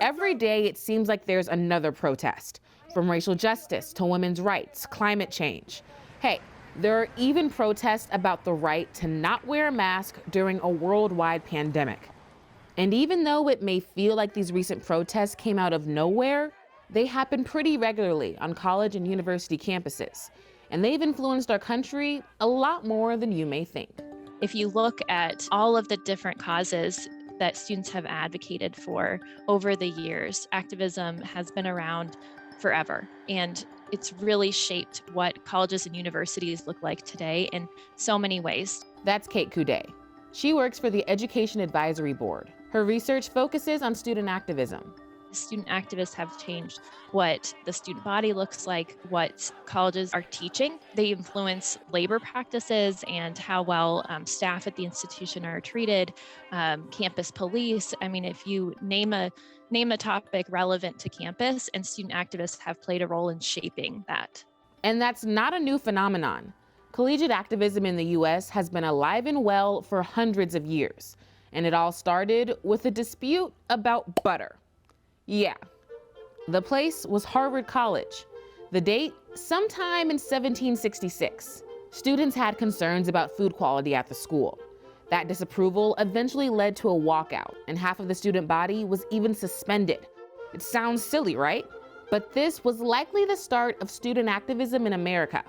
Every day, it seems like there's another protest, from racial justice to women's rights, climate change. Hey, there are even protests about the right to not wear a mask during a worldwide pandemic. And even though it may feel like these recent protests came out of nowhere, they happen pretty regularly on college and university campuses. And they've influenced our country a lot more than you may think. If you look at all of the different causes that students have advocated for over the years, activism has been around forever. And it's really shaped what colleges and universities look like today in so many ways. That's Kate Coudet. She works for the Education Advisory Board. Her research focuses on student activism. Student activists have changed what the student body looks like, what colleges are teaching. They influence labor practices and how well staff at the institution are treated, campus police. I mean, if you name a topic relevant to campus, and student activists have played a role in shaping that. And that's not a new phenomenon. Collegiate activism in the US has been alive and well for hundreds of years. And it all started with a dispute about butter. Yeah, the place was Harvard College. The date, sometime in 1766. Students had concerns about food quality at the school. That disapproval eventually led to a walkout, and half of the student body was even suspended. It sounds silly, right? But this was likely the start of student activism in America.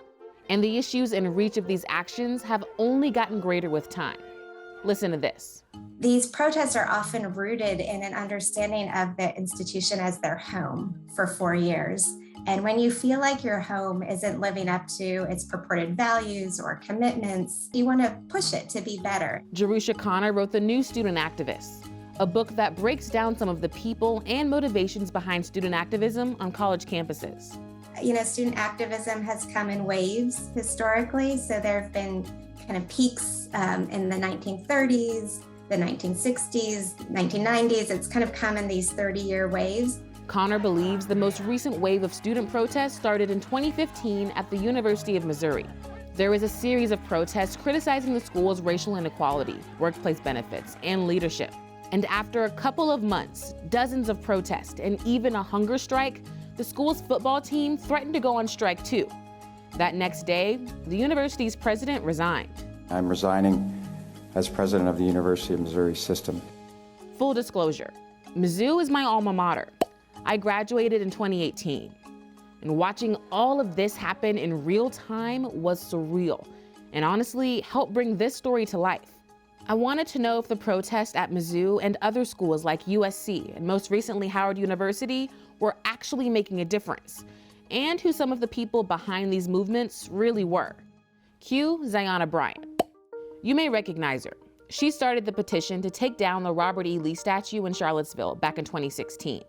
And the issues and reach of these actions have only gotten greater with time. Listen to this. These protests are often rooted in an understanding of the institution as their home for 4 years. And when you feel like your home isn't living up to its purported values or commitments, you want to push it to be better. Jerusha Connor wrote The New Student Activists, a book that breaks down some of the people and motivations behind student activism on college campuses. You know, student activism has come in waves historically. So there have been kind of peaks in the 1930s, the 1960s, 1990s. It's kind of come in these 30-year waves. Connor believes the most recent wave of student protests started in 2015 at the University of Missouri. There was a series of protests criticizing the school's racial inequality, workplace benefits, and leadership. And after a couple of months, dozens of protests, and even a hunger strike, the school's football team threatened to go on strike too. That next day, the university's president resigned. I'm resigning as president of the University of Missouri system. Full disclosure, Mizzou is my alma mater. I graduated in 2018. And watching all of this happen in real time was surreal, and honestly helped bring this story to life. I wanted to know if the protests at Mizzou and other schools like USC and most recently Howard University were actually making a difference, and who some of the people behind these movements really were. Cue Zayana Bryant. You may recognize her. She started the petition to take down the Robert E. Lee statue in Charlottesville back in 2016.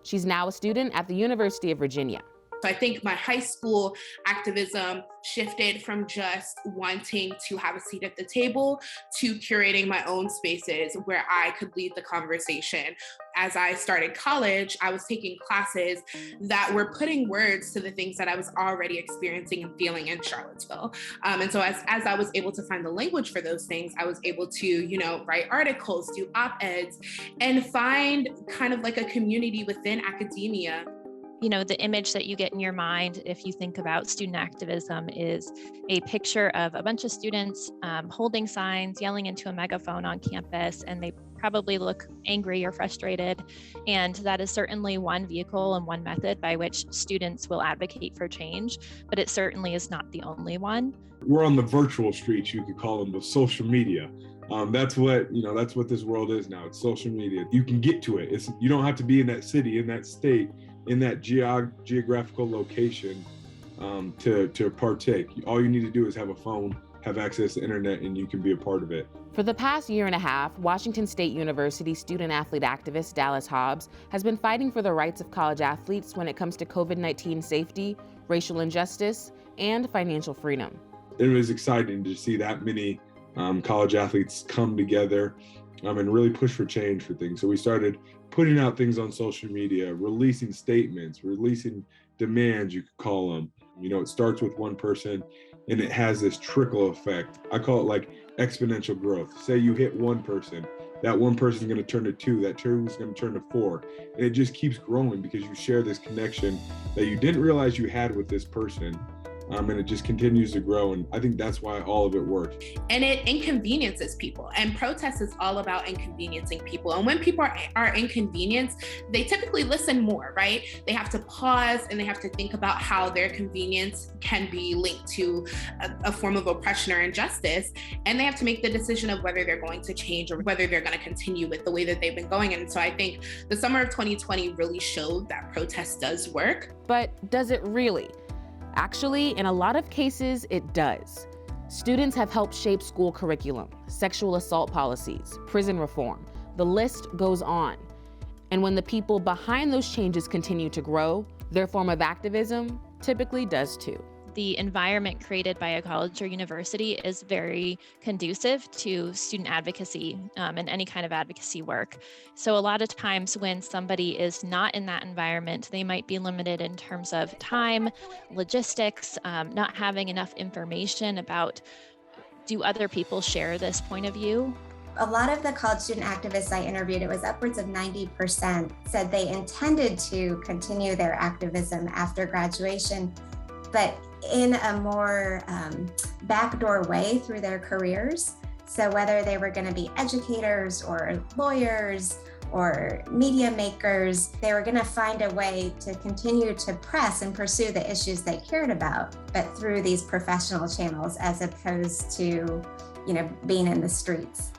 She's now a student at the University of Virginia. So I think my high school activism shifted from just wanting to have a seat at the table to curating my own spaces where I could lead the conversation. As I started college, I was taking classes that were putting words to the things that I was already experiencing and feeling in Charlottesville. And so as I was able to find the language for those things, I was able to, write articles, do op-eds, and find kind of like a community within academia. You know, the image that you get in your mind if you think about student activism is a picture of a bunch of students holding signs, yelling into a megaphone on campus, and they probably look angry or frustrated. And that is certainly one vehicle and one method by which students will advocate for change, but it certainly is not the only one. We're on the virtual streets, you could call them, the social media. That's what this world is now. It's social media. You can get to it. You don't have to be in that city, in that state, in that geographical location to partake. All you need to do is have a phone, have access to internet, and you can be a part of it. For the past year and a half, Washington State University student athlete activist Dallas Hobbs has been fighting for the rights of college athletes when it comes to COVID-19 safety, racial injustice, and financial freedom. It was exciting to see that many college athletes come together and really push for change for things. So we started putting out things on social media, releasing statements, releasing demands, you could call them. It starts with one person and it has this trickle effect. I call it like exponential growth. Say you hit one person that one person is going to turn to 2, that 2 is going to turn to 4. And it just keeps growing because you share this connection that you didn't realize you had with this person. And it just continues to grow. And I think that's why all of it works. And it inconveniences people. And protest is all about inconveniencing people. And when people are inconvenienced, they typically listen more, right? They have to pause and they have to think about how their convenience can be linked to a form of oppression or injustice. And they have to make the decision of whether they're going to change or whether they're going to continue with the way that they've been going. And so I think the summer of 2020 really showed that protest does work. But does it really? Actually, in a lot of cases, it does. Students have helped shape school curriculum, sexual assault policies, prison reform. The list goes on. And when the people behind those changes continue to grow, their form of activism typically does too. The environment created by a college or university is very conducive to student advocacy and any kind of advocacy work. So a lot of times when somebody is not in that environment, they might be limited in terms of time, logistics, not having enough information about, do other people share this point of view? A lot of the college student activists I interviewed, it was upwards of 90%, said they intended to continue their activism after graduation, but in a more backdoor way through their careers. So whether they were going to be educators or lawyers or media makers, they were going to find a way to continue to press and pursue the issues they cared about, but through these professional channels as opposed to, being in the streets.